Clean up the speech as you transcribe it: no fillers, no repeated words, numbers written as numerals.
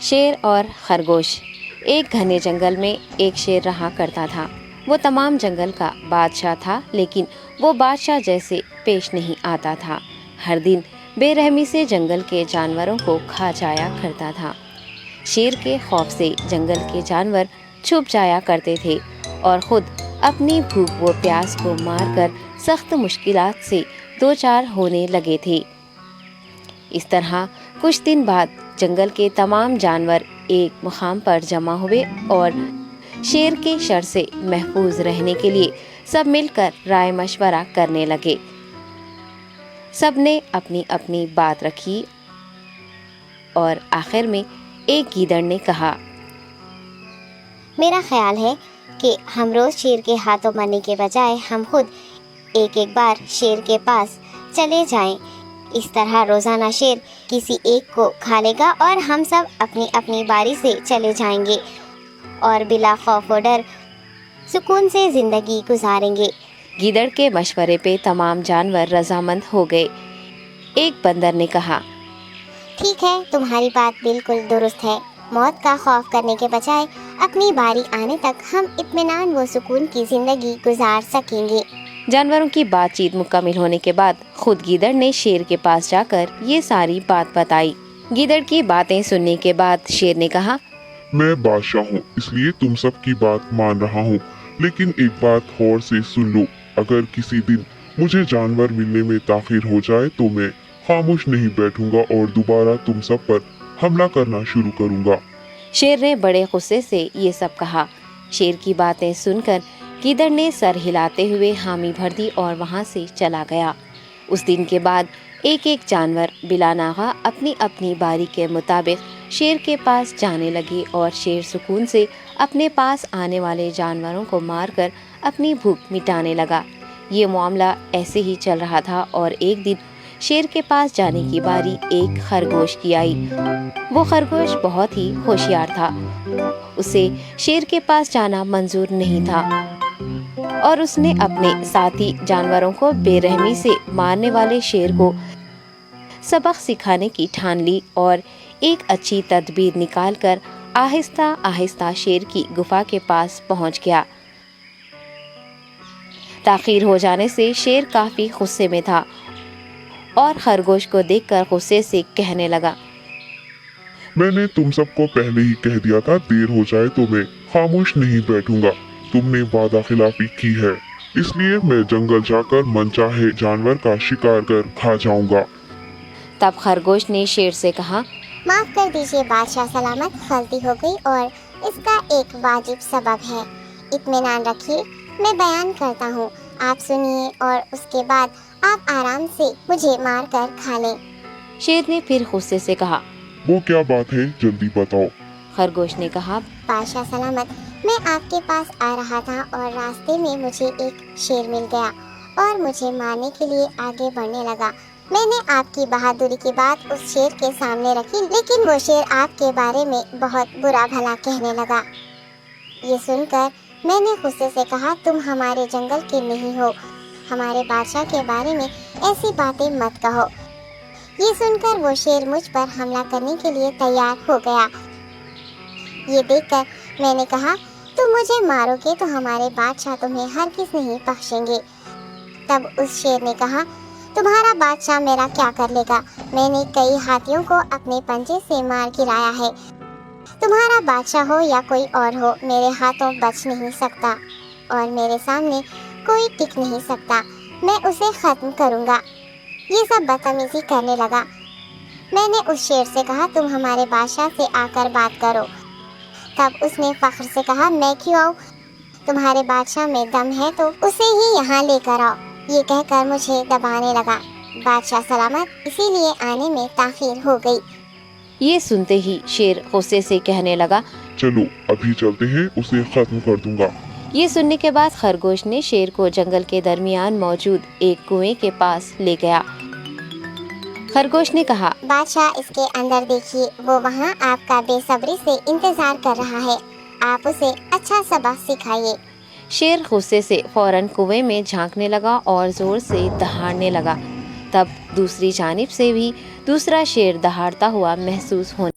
شیر اور خرگوش۔ ایک گھنے جنگل میں ایک شیر رہا کرتا تھا۔ وہ تمام جنگل کا بادشاہ تھا، لیکن وہ بادشاہ جیسے پیش نہیں آتا تھا۔ ہر دن بے رحمی سے جنگل کے جانوروں کو کھا جایا کرتا تھا۔ شیر کے خوف سے جنگل کے جانور چھپ جایا کرتے تھے اور خود اپنی بھوک و پیاس کو مار کر سخت مشکلات سے دوچار ہونے لگے تھے۔ اس طرح کچھ دن بعد جنگل کے تمام جانور ایک مقام پر جمع ہوئے اور شیر کے شر سے محفوظ رہنے کے لیے سب مل کر رائے مشورہ کرنے لگے۔ سب نے اپنی اپنی بات رکھی اور آخر میں ایک گیدڑ نے کہا، میرا خیال ہے کہ ہم روز شیر کے ہاتھوں مرنے کے بجائے ہم خود ایک بار شیر کے پاس چلے جائیں۔ اس طرح روزانہ شیر کسی ایک کو کھا لے گا اور ہم سب اپنی اپنی باری سے چلے جائیں گے اور بلا خوف و ڈر سکون سے زندگی گزاریں گے۔ گیدڑ کے مشورے پہ تمام جانور رضامند ہو گئے۔ ایک بندر نے کہا، ٹھیک ہے، تمہاری بات بالکل درست ہے۔ موت کا خوف کرنے کے بجائے اپنی باری آنے تک ہم اطمینان و سکون کی زندگی گزار سکیں گے۔ جانوروں کی بات چیت مکمل ہونے کے بعد خود گیدڑ نے شیر کے پاس جا کر یہ ساری بات بتائی۔ گیدڑ کی باتیں سننے کے بعد شیر نے کہا، میں بادشاہ ہوں، اس لیے تم سب کی بات مان رہا ہوں، لیکن ایک بات غور سے سن لو۔ اگر کسی دن مجھے جانور ملنے میں تاخیر ہو جائے تو میں خاموش نہیں بیٹھوں گا اور دوبارہ تم سب پر حملہ کرنا شروع کروں گا۔ شیر نے بڑے غصے سے یہ سب کہا۔ شیر کی باتیں سن کر گیدڑ نے سر ہلاتے ہوئے حامی بھر دی اور وہاں سے چلا گیا۔ اس دن کے بعد ایک ایک جانور بلا ناغہ اپنی اپنی باری کے مطابق شیر کے پاس جانے لگے اور شیر سکون سے اپنے پاس آنے والے جانوروں کو مار کر اپنی بھوک مٹانے لگا۔ یہ معاملہ ایسے ہی چل رہا تھا اور ایک دن شیر کے پاس جانے کی باری ایک خرگوش کی آئی۔ وہ خرگوش بہت ہی ہوشیار تھا۔ اسے شیر کے پاس جانا منظور نہیں تھا اور اس نے اپنے ساتھی جانوروں کو بے رحمی سے مارنے والے شیر کو سبق سکھانے کی ٹھان لی اور ایک اچھی تدبیر نکال کر آہستہ آہستہ شیر کی گفا کے پاس پہنچ گیا۔ تاخیر ہو جانے سے شیر کافی غصے میں تھا اور خرگوش کو دیکھ کر غصے سے کہنے لگا، میں نے تم سب کو پہلے ہی کہہ دیا تھا، دیر ہو جائے تو میں خاموش نہیں بیٹھوں گا۔ تم نے وعدہ خلافی کی ہے، اس لیے میں جنگل جا کر من چاہے جانور کا شکار کر کھا جاؤں گا۔ تب خرگوش نے شیر سے کہا، معاف کر دیجیے بادشاہ سلامت، غلطی ہو گئی اور اس کا ایک واجب سبب ہے۔ اطمینان رکھیے، میں بیان کرتا ہوں، آپ سنیے اور اس کے بعد آپ آرام سے مجھے مار کر کھا لیں۔ شیر نے پھر غصے سے کہا، وہ کیا بات ہے، جلدی بتاؤ۔ خرگوش نے کہا، بادشاہ سلامت، میں آپ کے پاس آ رہا تھا اور راستے میں مجھے ایک شیر مل گیا اور مجھے مارنے کے لیے آگے بڑھنے لگا۔ میں نے آپ کی بہادری کی بات اس شیر کے سامنے رکھی، لیکن وہ شیر آپ کے بارے میں بہت برا بھلا کہنے لگا۔ یہ سن کر میں نے غصے سے کہا، تم ہمارے جنگل کے نہیں ہو، ہمارے بادشاہ کے بارے میں ایسی باتیں مت کہو۔ یہ سن کر وہ شیر مجھ پر حملہ کرنے کے لیے تیار ہو گیا۔ یہ دیکھ کر میں نے کہا، تم مجھے مارو گے تو ہمارے بادشاہ تمہیں ہرگز نہیں بخشیں گے۔ تب اس شیر نے کہا، تمہارا بادشاہ میرا کیا کر لے گا؟ میں نے کئی ہاتھیوں کو اپنے پنجے سے مار گرایا ہے۔ تمہارا بادشاہ ہو یا کوئی اور ہو، میرے ہاتھوں بچ نہیں سکتا اور میرے سامنے کوئی ٹک نہیں سکتا۔ میں اسے ختم کروں گا۔ یہ سب بدتمیزی کرنے لگا۔ میں نے اس شیر سے کہا، تم ہمارے بادشاہ سے آ کر بات کرو۔ تب اس نے فخر سے کہا، میں کیوں آؤں؟ تمہارے بادشاہ میں دم ہے تو اسے ہی یہاں لے کر آؤ۔ یہ کہہ کر مجھے دبانے لگا۔ بادشاہ سلامت، اسی لیے آنے میں تاخیر ہو گئی۔ یہ سنتے ہی شیر غصے سے کہنے لگا، چلو ابھی چلتے ہیں، اسے ختم کر دوں گا۔ یہ سننے کے بعد خرگوش نے شیر کو جنگل کے درمیان موجود ایک کنویں کے پاس لے گیا۔ خرگوش نے کہا، بادشاہ، اس کے اندر دیکھیے، وہ وہاں آپ کا بے صبری سے انتظار کر رہا ہے، آپ اسے اچھا سبق سکھائیے۔ شیر غصے سے فوراً کنویں میں جھانکنے لگا اور زور سے دہاڑنے لگا۔ تب دوسری جانب سے بھی دوسرا شیر دہاڑتا ہوا محسوس ہونے